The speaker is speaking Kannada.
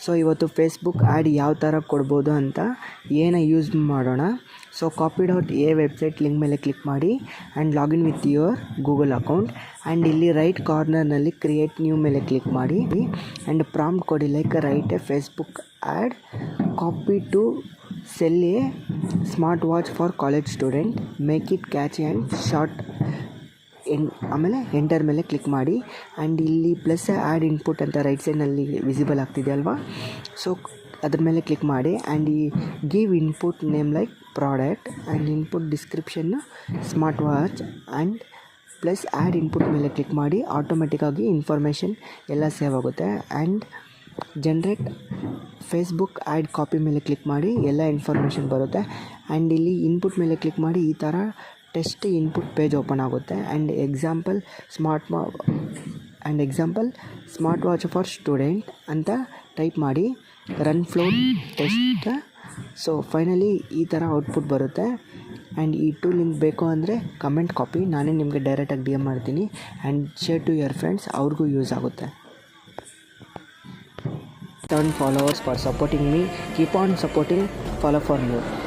ಸೊ ಇವತ್ತು ಫೇಸ್ಬುಕ್ ಆ್ಯಡ್ ಯಾವ ಥರ ಕೊಡ್ಬೋದು ಅಂತ ಯೂಸ್ ಮಾಡೋಣ. ಸೊ copy.a ವೆಬ್ಸೈಟ್ ಲಿಂಕ್ ಮೇಲೆ ಕ್ಲಿಕ್ ಮಾಡಿ and login with your Google account and ಇಲ್ಲಿ ರೈಟ್ ಕಾರ್ನರ್ನಲ್ಲಿ ಕ್ರಿಯೇಟ್ ನ್ಯೂ ಮೇಲೆ ಕ್ಲಿಕ್ ಮಾಡಿ ಆ್ಯಂಡ್ ಪ್ರಾಂಪ್ಟ್ ಕೊಡಿ like write a Facebook ad copy to sell a smart watch for college student make it catchy and short ಆಮೇಲೆ ಎಂಟರ್ ಮೇಲೆ ಕ್ಲಿಕ್ ಮಾಡಿ ಆ್ಯಂಡ್ ಇಲ್ಲಿ ಪ್ಲಸ್ ಆ್ಯಡ್ ಇನ್ಪುಟ್ ಅಂತ ರೈಟ್ ಸೈಡ್ನಲ್ಲಿ ವಿಸಿಬಲ್ ಆಗ್ತಿದೆ ಅಲ್ವಾ. ಸೊ ಅದ್ರ ಮೇಲೆ ಕ್ಲಿಕ್ ಮಾಡಿ ಆ್ಯಂಡ್ ಈ give input name like product and input description smart watch and plus add input ಮೇಲೆ ಕ್ಲಿಕ್ ಮಾಡಿ ಆಟೋಮೆಟಿಕ್ಕಾಗಿ ಇನ್ಫಾರ್ಮೇಷನ್ ಎಲ್ಲ ಸೇವ್ ಆಗುತ್ತೆ. And generate Facebook ad copy ಮೇಲೆ ಕ್ಲಿಕ್ ಮಾಡಿ ಎಲ್ಲ ಇನ್ಫಾರ್ಮೇಷನ್ ಬರುತ್ತೆ. ಆ್ಯಂಡ್ ಇಲ್ಲಿ ಇನ್ಪುಟ್ ಮೇಲೆ ಕ್ಲಿಕ್ ಮಾಡಿ ಈ ಥರ ಟೆಸ್ಟ್ ಇನ್ಪುಟ್ ಪೇಜ್ ಓಪನ್ ಆಗುತ್ತೆ. And example smart watch for student ಅಂತ ಟೈಪ್ ಮಾಡಿ run flow test. So finally ಈ ಥರ ಔಟ್ಪುಟ್ ಬರುತ್ತೆ. ಆ್ಯಂಡ್ ಈ ಟೂ ಲಿಂಕ್ ಬೇಕು ಅಂದರೆ ಕಮೆಂಟ್ ಕಾಪಿ ನಾನೇ ನಿಮಗೆ ಡೈರೆಕ್ಟಾಗಿ DM ಮಾಡ್ತೀನಿ and share to your friends, ಅವ್ರಿಗೂ ಯೂಸ್ ಆಗುತ್ತೆ. 7 followers for supporting me. Keep on supporting. Follow for more.